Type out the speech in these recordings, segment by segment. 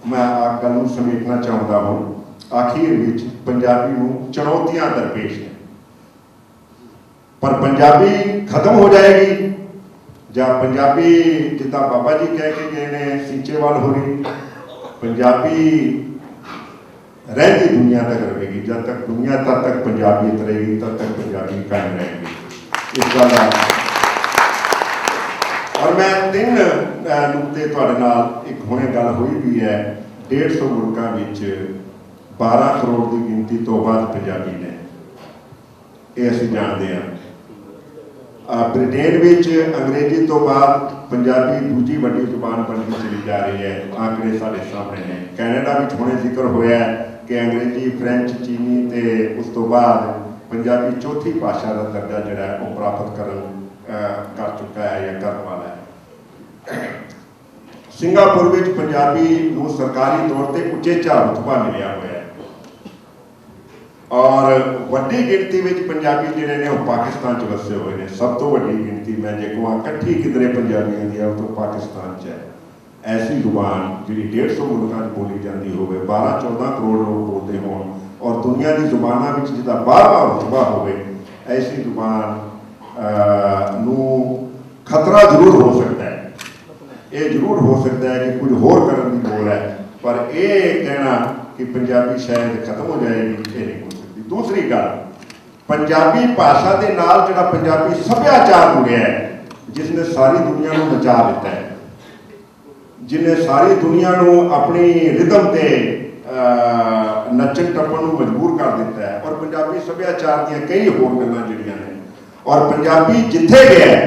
मैं आ गल नूं समेटना चाहुंदा हूं। आखिर विच पंजाबी नूं चुनौतियां दरपेश ने, पर पंजाबी खत्म हो जाएगी ਜਾਂ पंजाबी जिद्दां बाबा जी कह के गए ने सीचेवाल होरी, पंजाबी रहती दुनिया तक रहेगी। जब तक दुनिया तब तक पंजाबियत रहेगी, तब तक पंजाबी कायम रहेगी। इस गल और मैं 3 नुकते तुहाडे नाल एक हुणे गल हुई भी है। 150 मुल्कां विच 12 करोड़ की गिनती तो बाद पंजाबी ने, ये असीं जाणदे हां। ब्रिटेन विच अंग्रेजी तो बाद पंजाबी दूजी वड्डी जुबान बनती चली जा रही है। आंकड़े साढ़े सामने ने। कैनेडा विच हुणे जिक्र होया कि अंग्रेजी, फ्रेंच, चीनी ते उस तो बाद पंजाबी चौथी भाषा का दर्जा जिहड़ा है वो प्राप्त कर चुका है या करने वाला है। सिंगापुर विच पंजाबी नूं सरकारी तौर पर उचेचा रुतबा मिलिया होया है और वड्डी गिनती में पंजाबी जिहड़े ने पाकिस्तान च वसे हुए हैं। सब तो वड्डी गिनती मैं जे कहां कट्ठी किधरे पंजाबियों की है तो पाकिस्तान च है। ऐसी जुबान जी 150 मुल्कों में बोली जाती हो, 12-14 करोड़ लोग बोलते हों और दुनिया की जुबानों में जिसका 12वां रुतबा हो, ऐसी जुबान नूं खतरा जरूर हो सकता है। ये जरूर हो सकता है कि कुछ होर करने की लोड़ है, पर यह कहना कि पंजाबी शायद खत्म हो जाएगी, ये नहीं हो सकती। दूसरी गल, पंजाबी भाषा के नाल जिहड़ा पंजाबी सभ्याचार जुड़िया है, जिसने सारी दुनिया को नचा दिता है, जिन्हें सारी दुनिया को अपनी रिदम से नचन टप्पन को मजबूर कर दिता है। और पंजाबी सभ्याचार दी कई होर गल्लां जिहड़ियां ने, और पंजाबी जिथे गया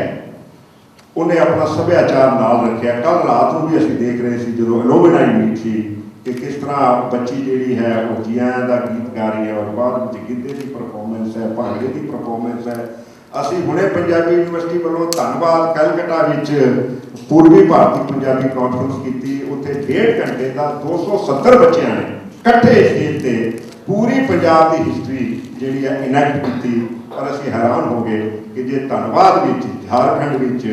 उन्हें अपना सभ्याचार नाल रखिया। कल रात को भी असीं देख रहे सी जो एलोमिनाई मीट सी कि किस तरह बच्ची जी है वो जियां का गीत गा रही है और बाद में गिद्धे की परफॉर्मेंस है, भांगड़े की परफॉर्मेंस है। असीं हुणे पंजाबी यूनिवर्सिटी वालों धन्नवाद कैलकटा विच पूर्वी भारती पंजाबी कॉन्फ्रेंस की। उत्थे 1.5 घंटे का 270 बच्चों ने कट्ठे स्टेज पर पूरी पंजाब की हिस्टरी जिहड़ी है इनैक्ट की। और असीं हैरान हो गए कि जे धन्नवाद विच झारखंड विच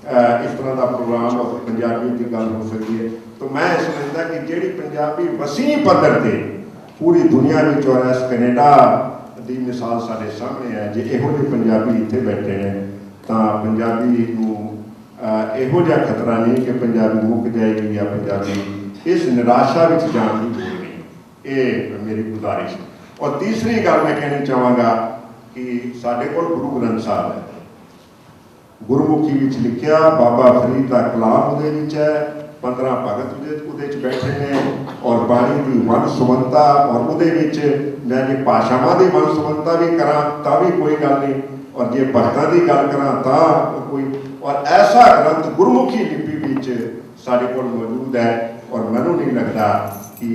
इस तरह का प्रोग्राम और पंजाबी की गल हो सकती है, तो मैं समझदा कि जिहड़ी पंजाबी वसीह पद्धर ते पूरी दुनिया में और इस कनेडा की मिसाल साढ़े सामने है। जे इहो जिहे पंजाबी इत्थे बैठे हैं तो पंजाबी नूं इहो जिहा खतरा नहीं कि पंजाबी मुक जाएगी या पंजाबी इस निराशा में जाने की लोड़ नहीं। ये मेरी गुजारिश। और तीसरी गल मैं कहनी चाहांगा कि साडे कोल गुरु ग्रंथ साहब है, गुरमुखी विच लिखिया, बाबा फरीद का कलाम उहदे विच है, 15 भगत उहदे च बैठे ने और बाणी की वन सुवंता। और उहदे विच मैं जे भाषावां दी वन सुवंता भी करां तां भी कोई गल नहीं, और जे भगतां दी गल करां तां कोई। और ऐसा ग्रंथ गुरमुखी लिपि विच साडे कोल मौजूद है। और मैनूं नहीं लगता कि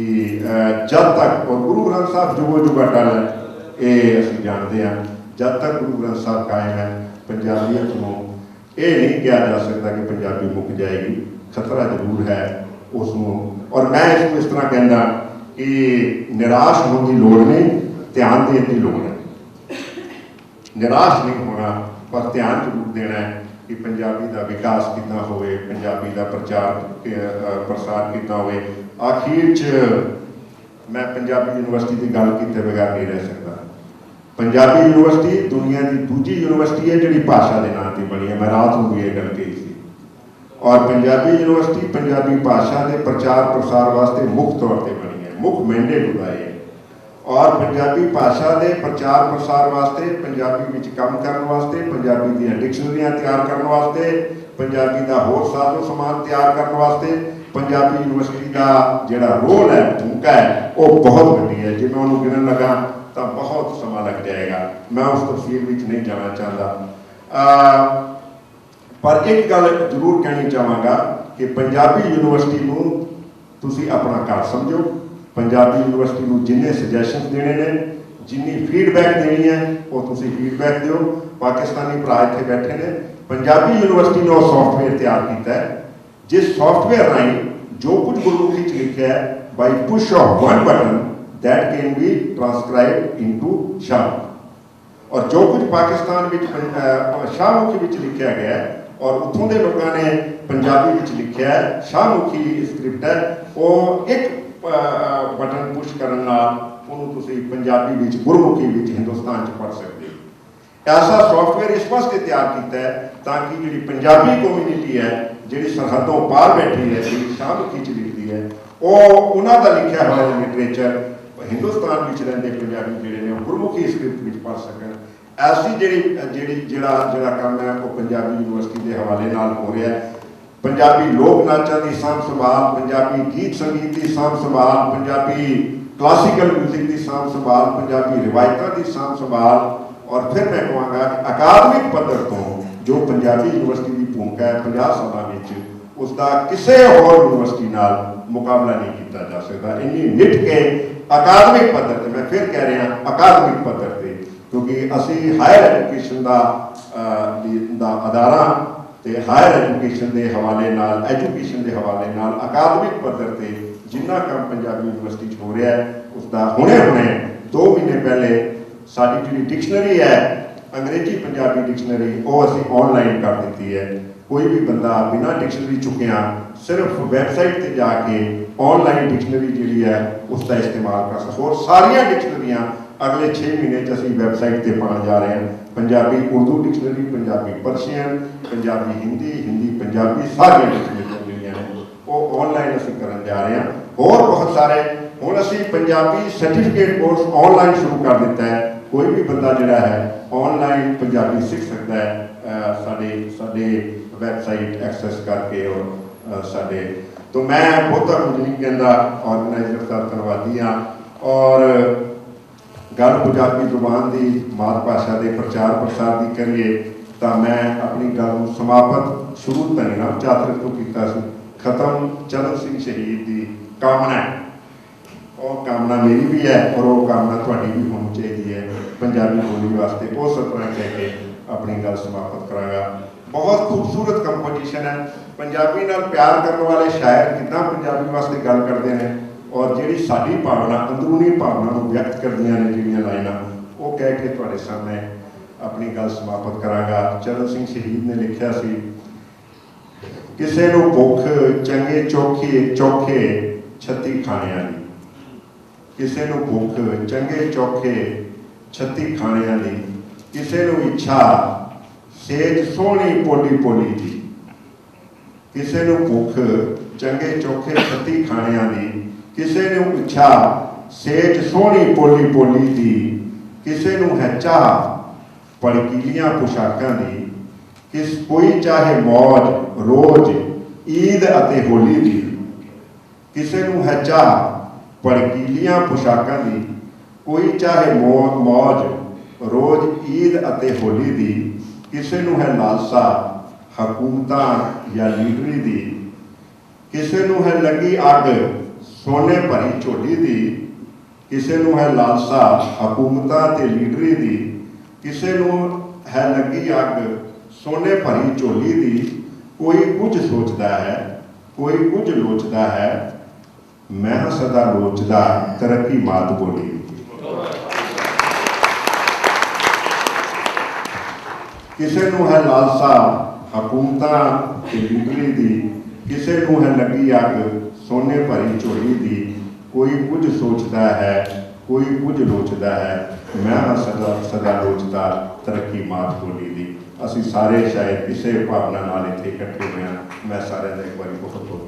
जब तक, और गुरु ग्रंथ साहब जुगो जुगा टल है, ये असीं जानते हैं, जब तक गुरु ग्रंथ साहब कायम है पंजाबियत नूं ये नहीं कहा जा सकता कि पंजाबी मुक जाएगी। खतरा जरूर है उसनूं। और मैं इसको इस तरह कहना कि निराश होने की लोड़ नहीं, ध्यान देने की लोड़ है। निराश नहीं होना, पर ध्यान जरूर देना है कि पंजाबी का विकास कितना होवे, पंजाबी का प्रचार प्रसार कितना होवे। आखिर च मैं पंजाबी यूनिवर्सिटी की गल किए बगैर नहीं रह सकता। पंजाबी यूनिवर्सिटी दुनिया की दूजी यूनिवर्सिटी है जिहड़ी भाषा के नाम से बनी है। मैं रात को भी ये गल कही थी। और पंजाबी यूनिवर्सिटी पंजाबी भाषा के प्रचार प्रसार वास्ते मुख्य तौर पर बनी है, मुख्य मैंडेट उदा है। और पंजाबी भाषा के प्रचार प्रसार वास्ते, पंजाबी विच काम करने वास्ते, पंजाबी दी डिक्शनरियां तैयार करने वास्ते, पंजाबी का होर साजो समान तैयार करने वास्ते पंजाबी यूनिवर्सिटी का जिहड़ा रोल है, भूमिका है, वो बहुत वड्डी है। जे मैं उन्होंने गिनन लगा तो बहुत समा लग जाएगा। मैं उस तफसील में नहीं जाना चाहता, पर एक गल जरूर कहनी चाहांगा कि पंजाबी यूनिवर्सिटी नूं तुसीं अपना घर समझो। पंजाबी यूनिवर्सिटी नूं जिन्ने सजैशन देने ने, जिन्नी फीडबैक देनी है, वो तुसीं फीडबैक दिओ। पाकिस्तानी भरा इत्थे बैठे ने। पंजाबी यूनिवर्सिटी ने सॉफ्टवेयर तैयार किया है, जिस सॉफ्टवेयर राही जो कुछ गुरमुखी च लिखा है, by push of one button that can be transcribe into Shah. और जो कुछ पाकिस्तान में शाहमुखी में लिखा गया है और उतों के लोगों ने पंजाबी में लिखा है, शाहमुखी स्क्रिप्ट है, वो एक पंजाबी विच गुरमुखी विच हिंदुस्तान च पढ़ सकते। ऐसा सॉफ्टवेयर इस वास्ते तैयार किया है ताकि जी पंजाबी कम्यूनिटी है जी सरहदों पार बैठी है, जी शाहमुखी च लिखती है, वो उन्हों का लिखा हुआ लिटरेचर हिंदुस्तान में रहिंदे पंजाबी जिहड़े ने गुरमुखी स्क्रिप्ट में पढ़ सकन। ऐसी जिहड़ा काम है वो पंजाबी यूनिवर्सिटी के हवाले नाल हो रहा है। पंजाबी लोक नाचां की सांभ संभाल, पंजाबी गीत संगीत की सांभ संभाल, पंजाबी क्लासिकल म्यूजिक की सांभ संभाल, पंजाबी रिवायतों की सांभ संभाल, और फिर मैं कहूँगा अकादमिक पद्धर तो जो पंजाबी यूनिवर्सिटी की भूमिका है 50 सालों में उसका किसी होर यूनिवर्सिटी नाल मुकाबला नहीं किया जा सकता। इन्नी निट के अकादमिक पद्धर पर, मैं फिर कह रहा अकादमिक पद्धर पर, क्योंकि असी हायर एजुकेशन का अदारा तो हायर एजुकेशन के हवाले नाल एजुकेशन के हवाले नाल अकादमिक पद्धर पर जिन्ना काम पंजाबी यूनिवर्सिटी हो रहा है उसका हुणे 2 महीने पहले साडी जी डिक्शनरी है अंग्रेजी पंजाबी डिक्शनरी वो असी ऑनलाइन कर दी है। कोई भी बंदा बिना डिक्शनरी चुकिया सिर्फ वैबसाइट पर जाके ऑनलाइन डिक्शनरी जी है उसका इस्तेमाल कर सकता। और सारिया डिक्शनरियाँ अगले 6 महीने असी वैबसाइट पर पाने जा रहे हैं। पंजाबी उर्दू डिक्शनरी, पंजाबी पर्शियन, पंजाबी हिंदी, हिंदी पंजाबी, सारिया डिक्शनरियाँ जिहड़ियां ने वो ऑनलाइन असी करन जा रहे हैं। और बहुत सारे हुण असी पंजाबी सर्टिफिकेट कोर्स ऑनलाइन शुरू कर दिता है। कोई भी बंदा जिहड़ा है ऑनलाइन पंजाबी सीख सकता है साडे वैबसाइट एक्सैस करके। और साडे तो मैं बहुता कुछ नहीं कहता, ऑर्गेनाइजर का धन्नवादी हाँ। और गल पंजाबी जुबान की मात भाषा के प्रचार प्रसार की करिए तो मैं अपनी गल समापत शुरू धनीराम चातरिक तो किया, खत्म चरण सिंह शहीद की कामना है। और कामना मेरी भी है और वो कामना थोड़ी भी होनी चाहिए है पंजाबी बोली वास्ते। उस तरह कह के अपनी गल समाप्त करांगा। बहुत खूबसूरत कंपटीशन है। पंजाबी नाल प्यार करने वाले शायर कितना पंजाबी वास्ते गल करते हैं और जी साडी भावना अंदरूनी भावना को व्यक्त करदियां ने जिहड़ियां लाइनां वो कह के तुहाडे सामने अपनी गल समाप्त करांगा। चरण सिंह शहीद ने लिखिया सी, किसे नूं भुख चंगे चोखे छत्ती खाने वाली, किसे नूं भुख चंगे चोखे छत्ती खाने वाली, किसे नूं इच्छा सेज सोहनी पोली पोली दी, किसे नूं भुख चंगे चोखे छत्ती खाने वाली, किसे नूं इच्छा सेज सोहनी पोली पोली दी, किसे नूं है चाह भड़कीलियां पोशाकां दी, किस कोई चाहे मौज रोज ईद अते होली दी, किसे नूं है चाह भड़कीलियां पोशाकां दी, कोई चाहे मौज रोज ईद अते होली दी, किसे नूं है लालसा हकूमतां या लीडरी दी, किसे नूं है लगी अग सोने भरी झोली दी, किसे नूं है लालसा हकूमतां ते लीडरी दी, किसे नूं है लगी अग सोने भरी झोली दी, कोई कुछ सोचता है कोई कुछ लोचदा है, मैं सदा लोचदा तरक्की मात बोली। किसे नूं है लालसा हकूमतां ते लीडरी दी, किसे नूं है लगी अग सोने भरी झोली दी, कोई कुछ सोचता है कोई कुछ लोचदा है, मैं सदा लोचदा तरक्की मात बोली दी। असी सारे शायद इसे भावना नाल इत्थे इकट्ठे हुए हैं। मैं सारे का एक बार बहुत बहुत